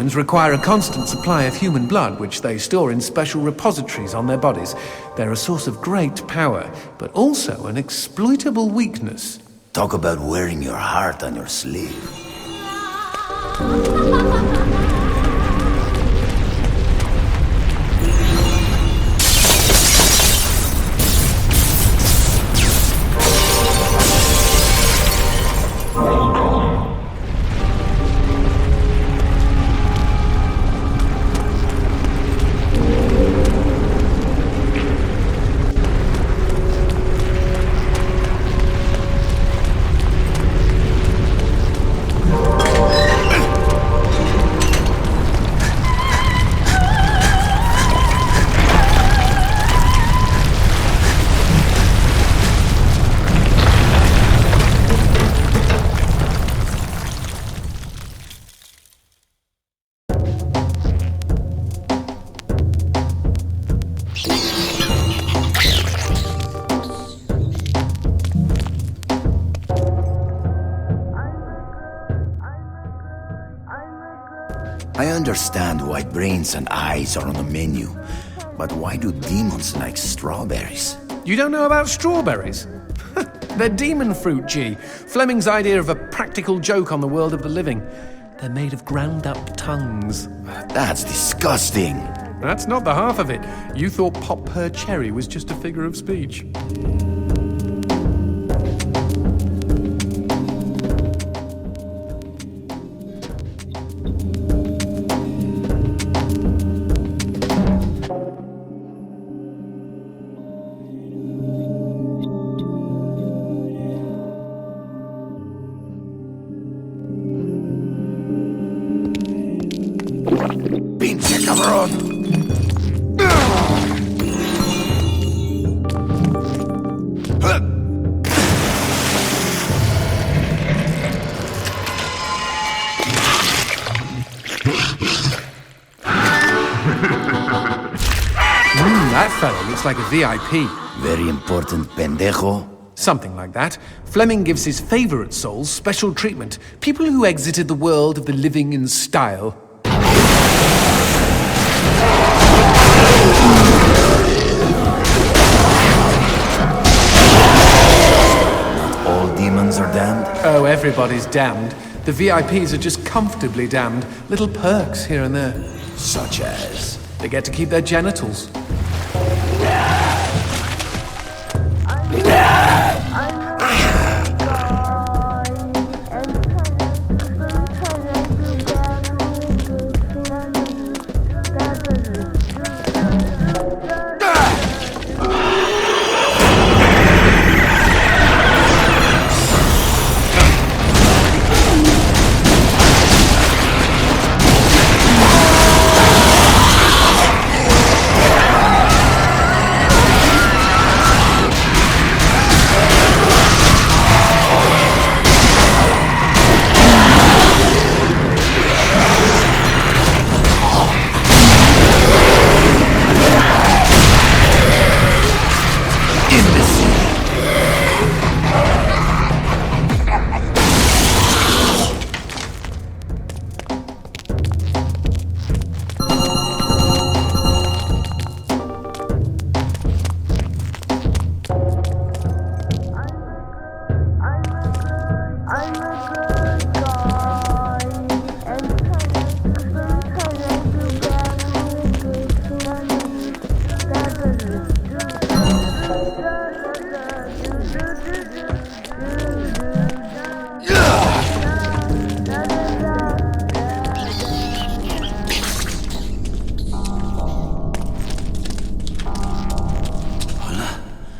demons require a constant supply of human blood, which they store in special repositories on their bodies. They're a source of great power, but also an exploitable weakness. Talk about wearing your heart on your sleeve. I understand why brains and eyes are on the menu, but why do demons like strawberries? You don't know about strawberries? They're demon fruit, G. Fleming's idea of a practical joke on the world of the living. They're made of ground-up tongues. That's disgusting. That's not the half of it. You thought Pop Per Cherry was just a figure of speech. Pinche cabrón! That fellow looks like a VIP. Very important pendejo. Something like that. Fleming gives his favorite souls special treatment. People who exited the world of the living in style. Not all demons are damned? Oh, everybody's damned. The VIPs are just comfortably damned. Little perks here and there. Such as? They get to keep their genitals.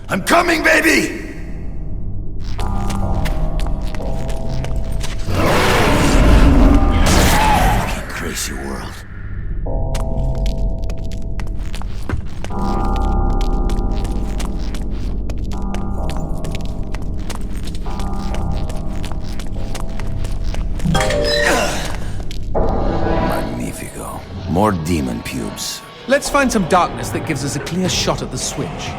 I'm coming, baby! Fucking crazy world. Magnifico. More demon pubes. Let's find some darkness that gives us a clear shot at the switch.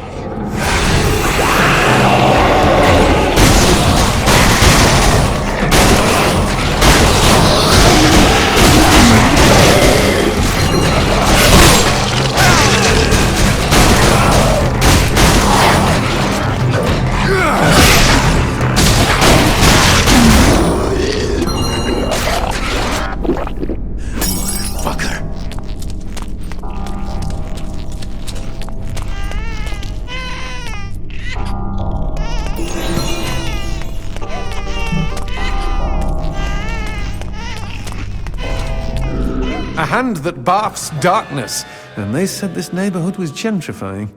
A hand that barfs darkness. And they said this neighborhood was gentrifying.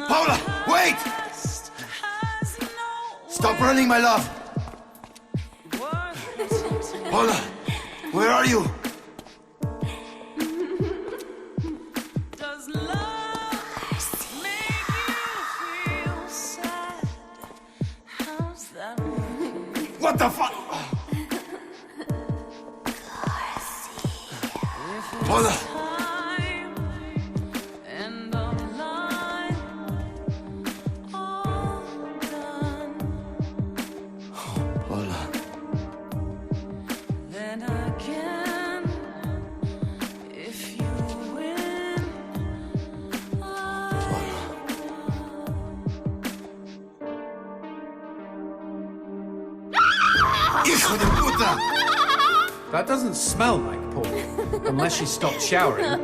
Paula, wait! Stop running, my love! Paula, where are you? Does love make you feel sad? How's that? What the fuck? Paula! And the line all done. Paula. Then again, if you win, Hijo de puta! That doesn't smell like pork, unless she stopped showering.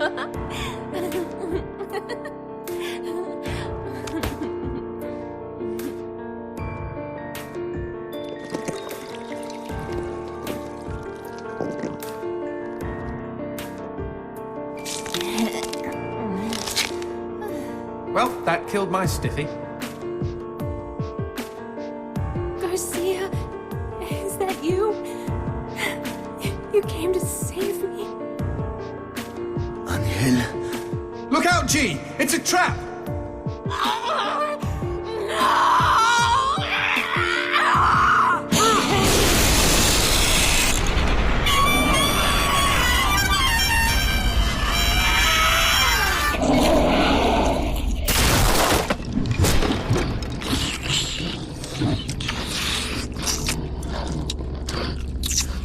Well, that killed my stiffy. Garcia, is that you? You came to save me. Angel. Look out, G! It's a trap!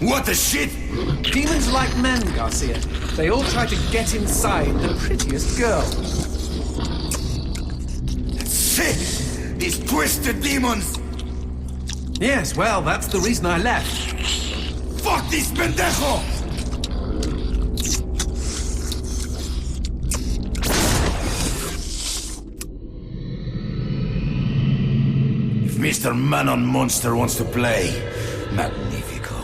What the shit? Demons like men, Garcia. They all try to get inside the prettiest girl. Shit! These twisted demons! Yes, well, that's the reason I left. Fuck this pendejo! If Mr. Man-on Monster wants to play, magnifico.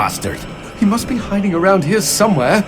bastard? He must be hiding around here somewhere.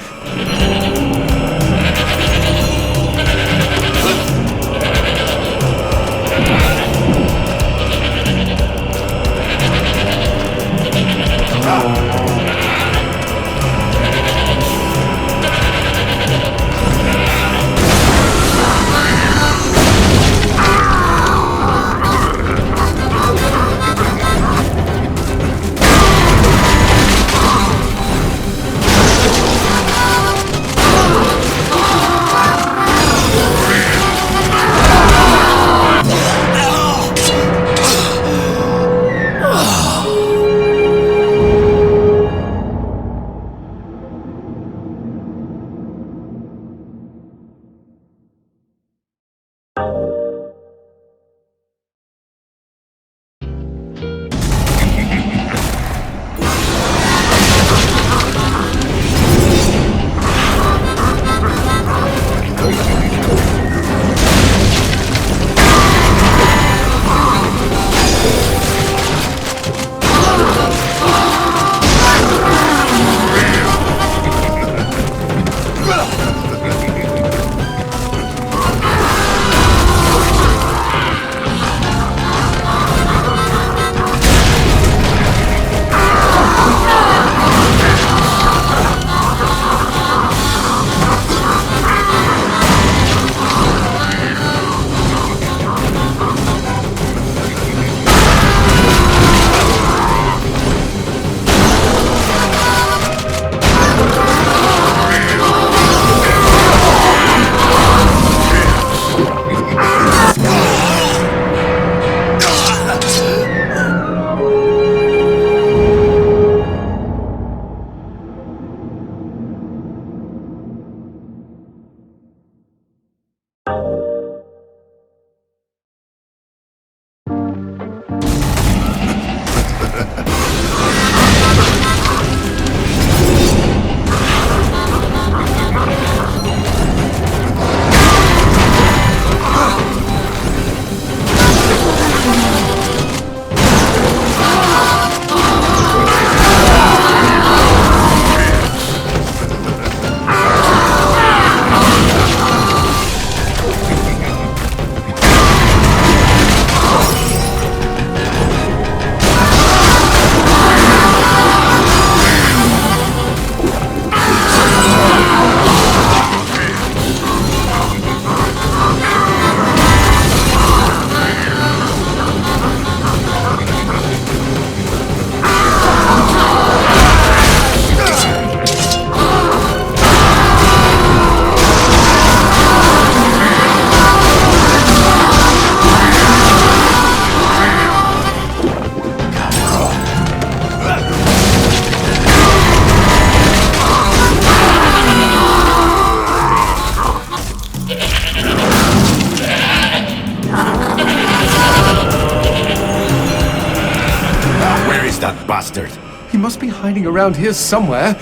That bastard. He must be hiding around here somewhere.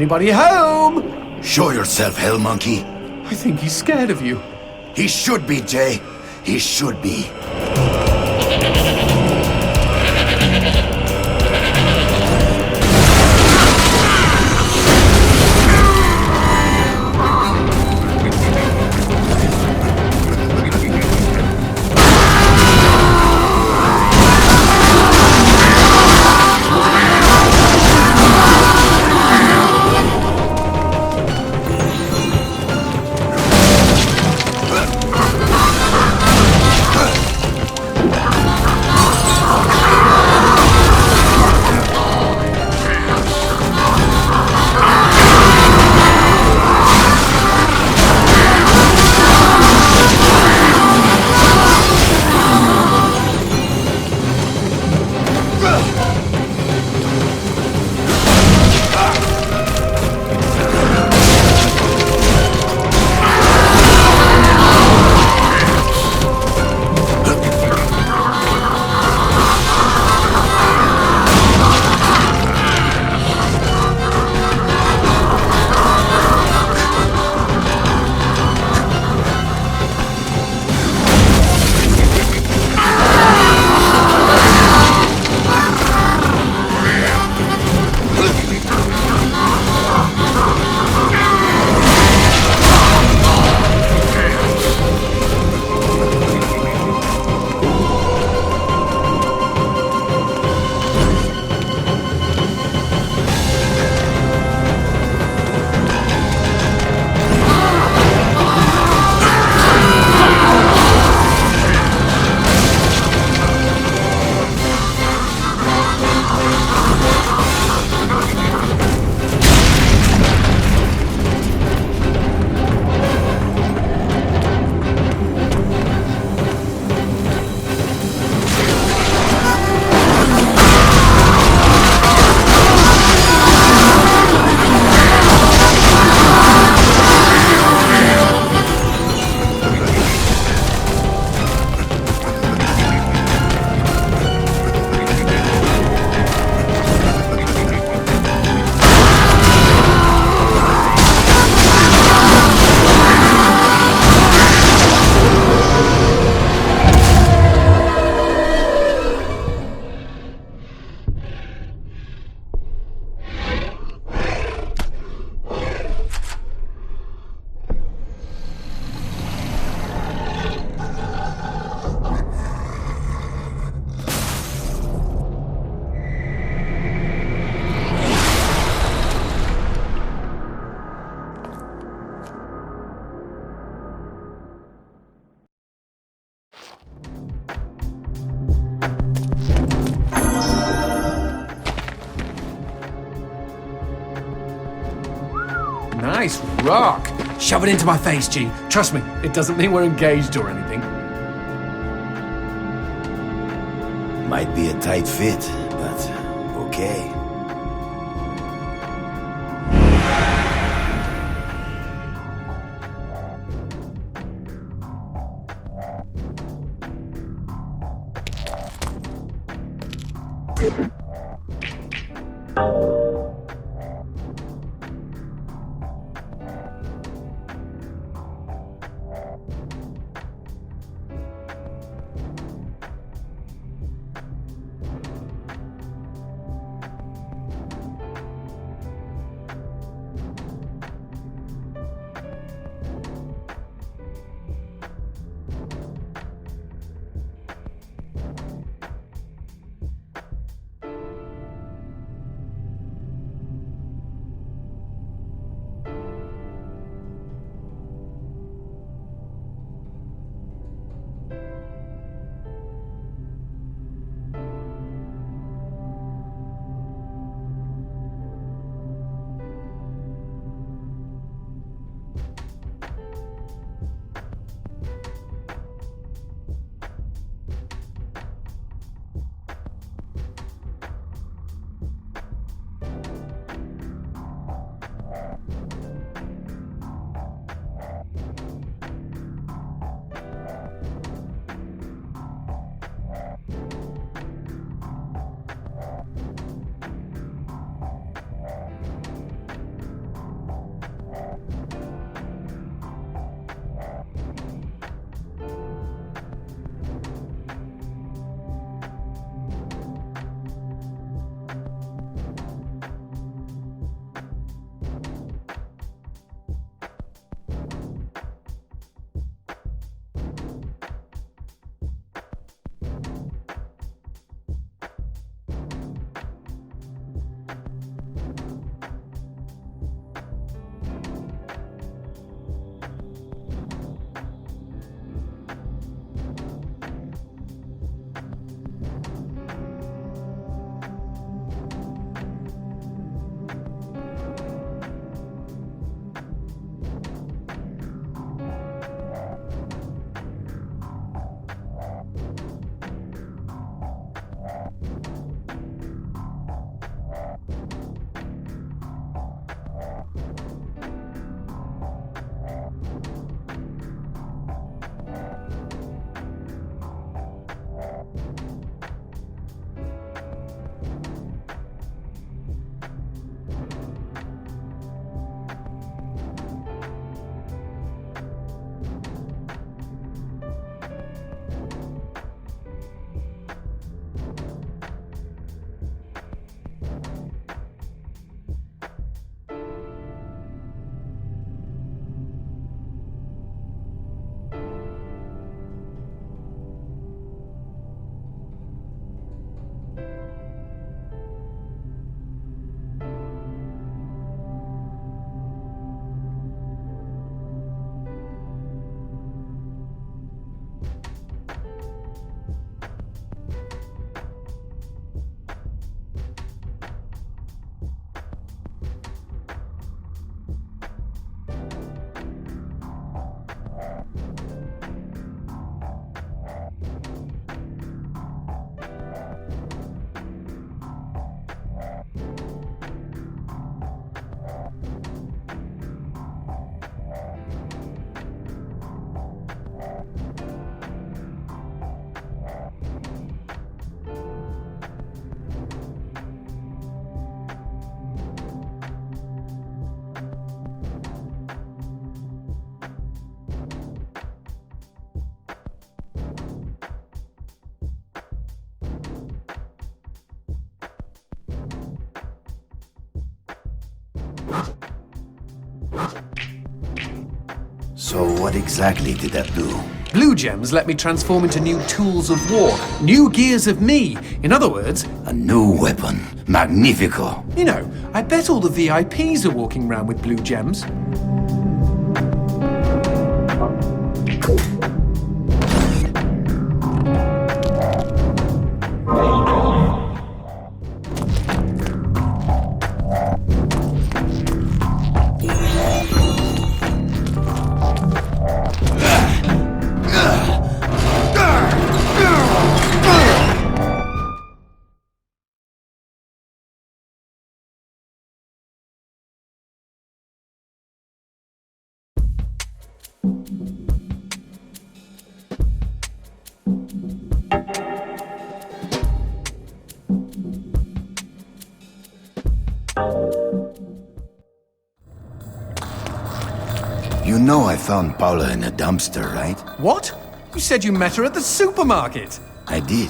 Anybody home? Show yourself, Hell Monkey. I think he's scared of you. He should be, Jay. He should be. Nice rock. Shove it into my face, G. Trust me, it doesn't mean we're engaged or anything. Might be a tight fit, but okay. So what exactly did that do? Blue gems let me transform into new tools of war, new gears of me. In other words, A new weapon. Magnifico. you know, I bet all the VIPs are walking around with blue gems. You know I found Paula in a dumpster, right? What? You said you met her at the supermarket. I did.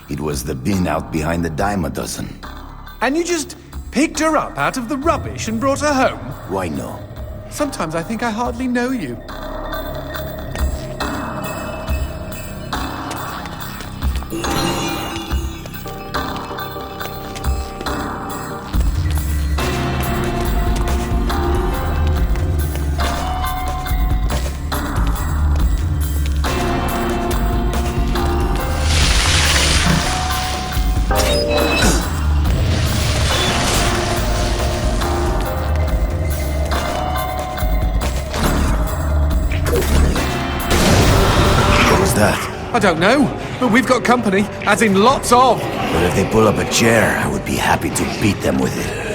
It was the bin out behind the dime a dozen. And you just picked her up out of the rubbish and brought her home? Why no? Sometimes I think I hardly know you. What was that? I don't know, but we've got company, as in lots of. But if they pull up a chair, I would be happy to beat them with it.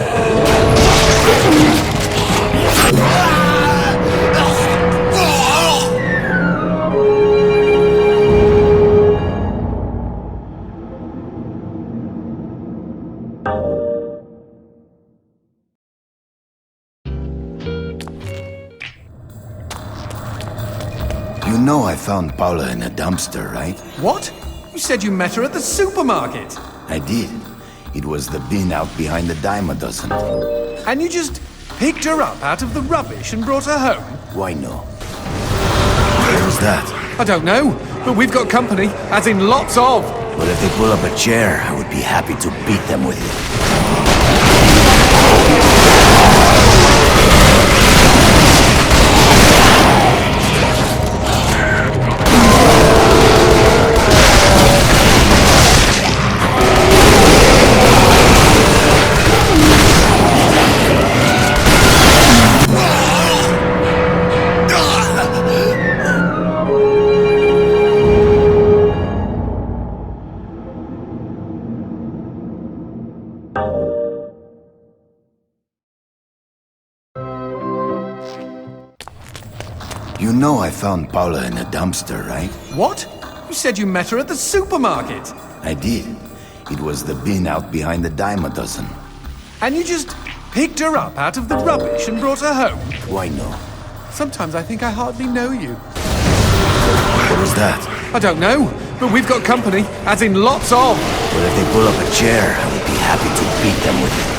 You know I found Paula in a dumpster, right? What? You said you met her at the supermarket. I did. It was the bin out behind the dime a dozen. And you just picked her up out of the rubbish and brought her home? Why no? What was that? I don't know, but we've got company, as in lots of. But if they pull up a chair, I would be happy to beat them with it. You know I found Paula in a dumpster, right? What? You said you met her at the supermarket. I did. It was the bin out behind the dime a dozen. And you just picked her up out of the rubbish and brought her home? Why no? Sometimes I think I hardly know you. What was that? I don't know, but we've got company, as in lots of. But if they pull up a chair, I would be happy to beat them with it.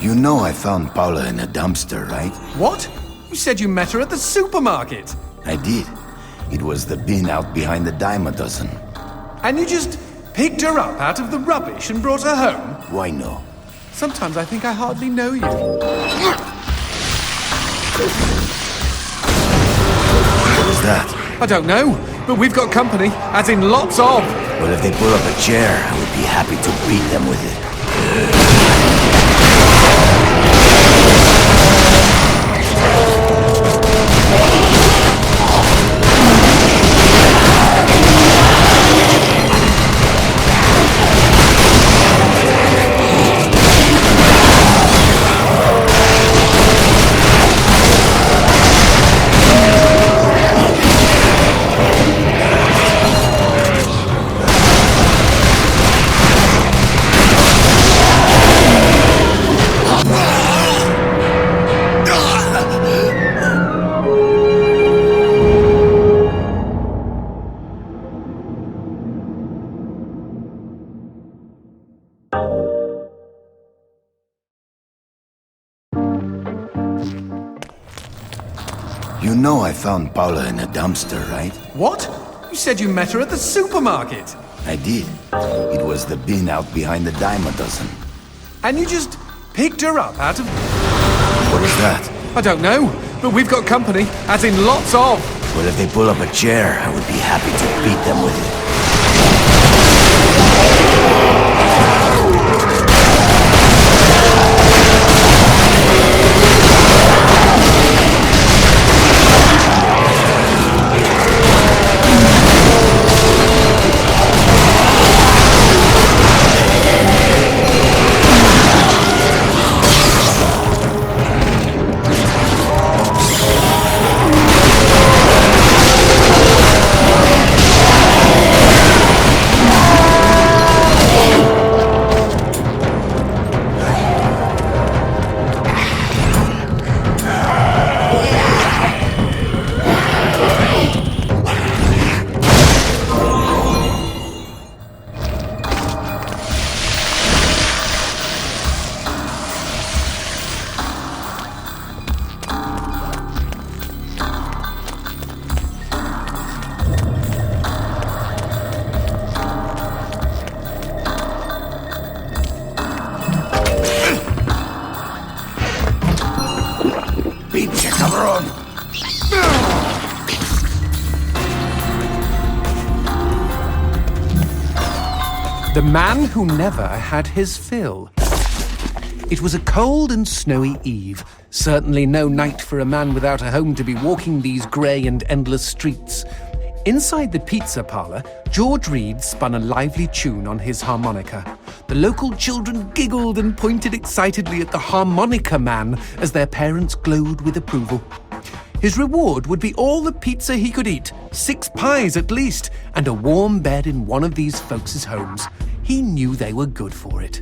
You know I found Paula in a dumpster, right? What? You said you met her at the supermarket. I did. It was the bin out behind the dime a dozen. And you just picked her up out of the rubbish and brought her home? Why no? Sometimes I think I hardly know you. What was that? I don't know, but we've got company, as in lots of. Well, if they pull up a chair, I would be happy to beat them with it. You know I found Paula in a dumpster, right? What? You said you met her at the supermarket. I did. It was the bin out behind the dime a dozen. And you just picked her up out of... What was that? I don't know, but we've got company, as in lots of. Well, if they pull up a chair, I would be happy to beat them with it. Pinche cabrón! The man who never had his fill. It was a cold and snowy eve. Certainly no night for a man without a home to be walking these grey and endless streets. Inside the pizza parlour, George Reed spun a lively tune on his harmonica. The local children giggled and pointed excitedly at the harmonica man as their parents glowed with approval. His reward would be all the pizza he could eat, 6 pies at least, and a warm bed in one of these folks' homes. He knew they were good for it.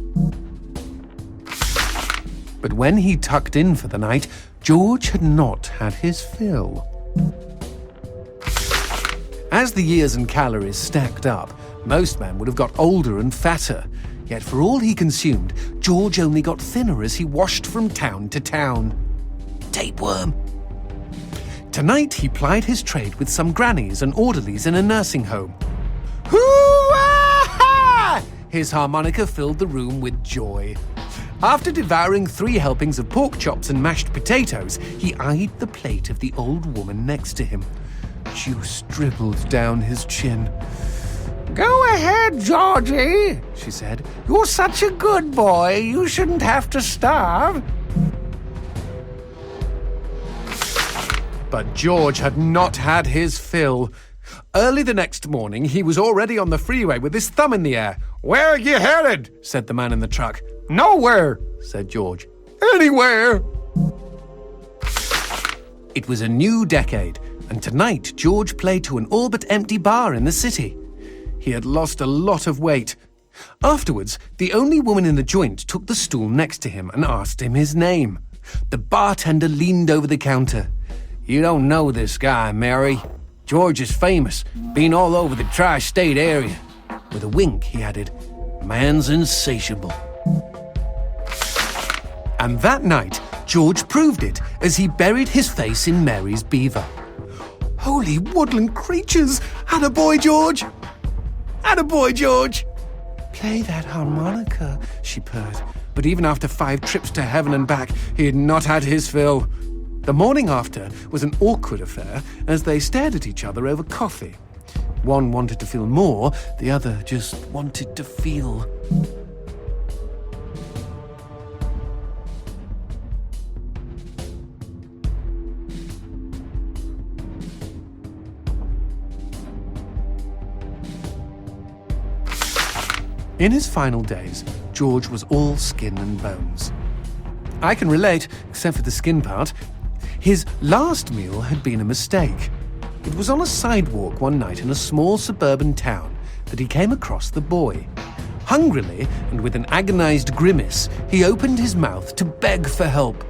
But when he tucked in for the night, George had not had his fill. As the years and calories stacked up, most men would have got older and fatter. Yet for all he consumed, George only got thinner as he washed from town to town. Tapeworm. Tonight he plied his trade with some grannies and orderlies in a nursing home. Hoo-ah-ha! His harmonica filled the room with joy. After devouring 3 helpings of pork chops and mashed potatoes, he eyed the plate of the old woman next to him. Juice dribbled down his chin. "Go ahead, Georgie," she said. "You're such a good boy, you shouldn't have to starve." But George had not had his fill. Early the next morning, he was already on the freeway with his thumb in the air. "Where are you headed?" said the man in the truck. "Nowhere," said George. "Anywhere." It was a new decade, and tonight George played to an all-but-empty bar in the city. He had lost a lot of weight. Afterwards, the only woman in the joint took the stool next to him and asked him his name. The bartender leaned over the counter. "You don't know this guy, Mary. George is famous, been all over the tri-state area." With a wink, he added, "Man's insatiable." And that night, George proved it as he buried his face in Mary's beaver. Holy woodland creatures! Attaboy, George! Attaboy, George! Play that harmonica, she purred. But even after 5 trips to heaven and back, he had not had his fill. The morning after was an awkward affair as they stared at each other over coffee. One wanted to feel more, the other just wanted to feel. In his final days, George was all skin and bones. I can relate, except for the skin part. His last meal had been a mistake. It was on a sidewalk one night in a small suburban town that he came across the boy. Hungrily, and with an agonized grimace, he opened his mouth to beg for help.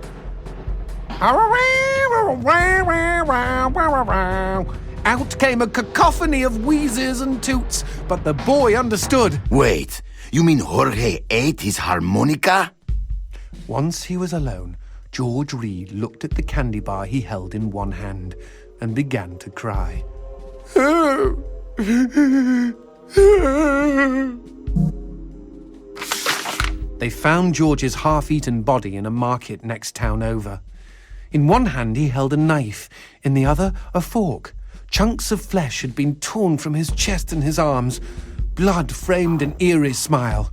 Out came a cacophony of wheezes and toots, but the boy understood. Wait, you mean Jorge ate his harmonica? Once he was alone, George Reed looked at the candy bar he held in one hand and began to cry. They found George's half-eaten body in a market next town over. In one hand he held a knife, in the other a fork. Chunks of flesh had been torn from his chest and his arms. Blood framed an eerie smile.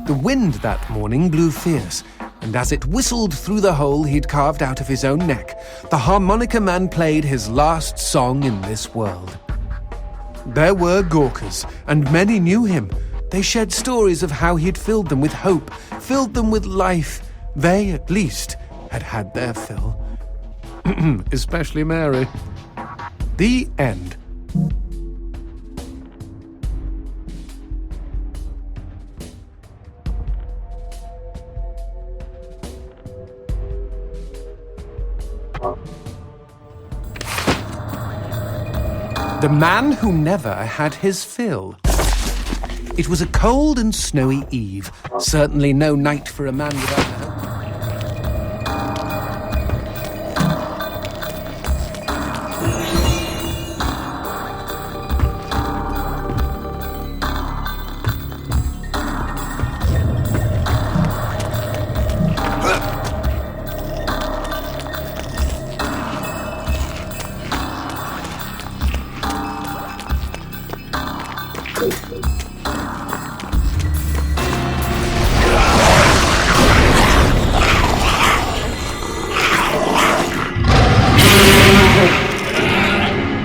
The wind that morning blew fierce, and as it whistled through the hole he'd carved out of his own neck, the harmonica man played his last song in this world. There were Gawkers, and many knew him. They shared stories of how he'd filled them with hope, filled them with life. They, at least, had had their fill. Especially Mary. The end. The man who never had his fill. It was a cold and snowy eve, certainly no night for a man without a home.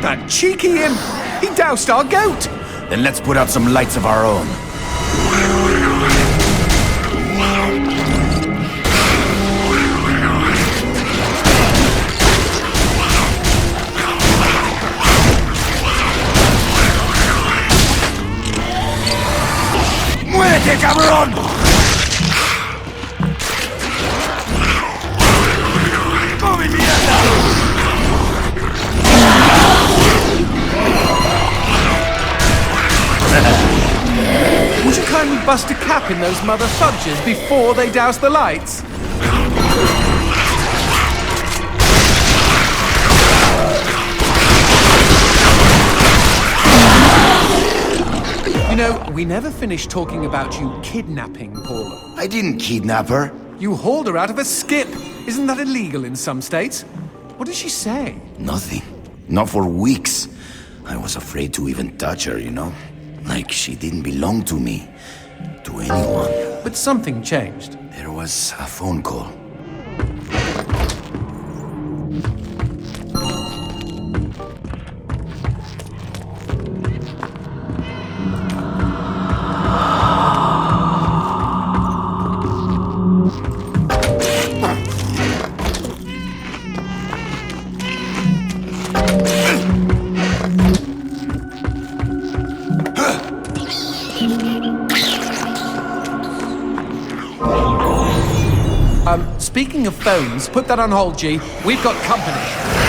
That cheeky imp! He doused our goat! Then let's put out some lights of our own. ¡Muérete, cabrón! ¡Come mierda! Would you kindly bust a cap in those mother fudges before they douse the lights? You know, we never finished talking about you kidnapping Paula. I didn't kidnap her. You hauled her out of a skip. Isn't that illegal in some states? What did she say? Nothing. Not for weeks. I was afraid to even touch her, you know? Like she didn't belong to me. To anyone. But something changed. There was a phone call. Speaking of phones, put that on hold, G. We've got company.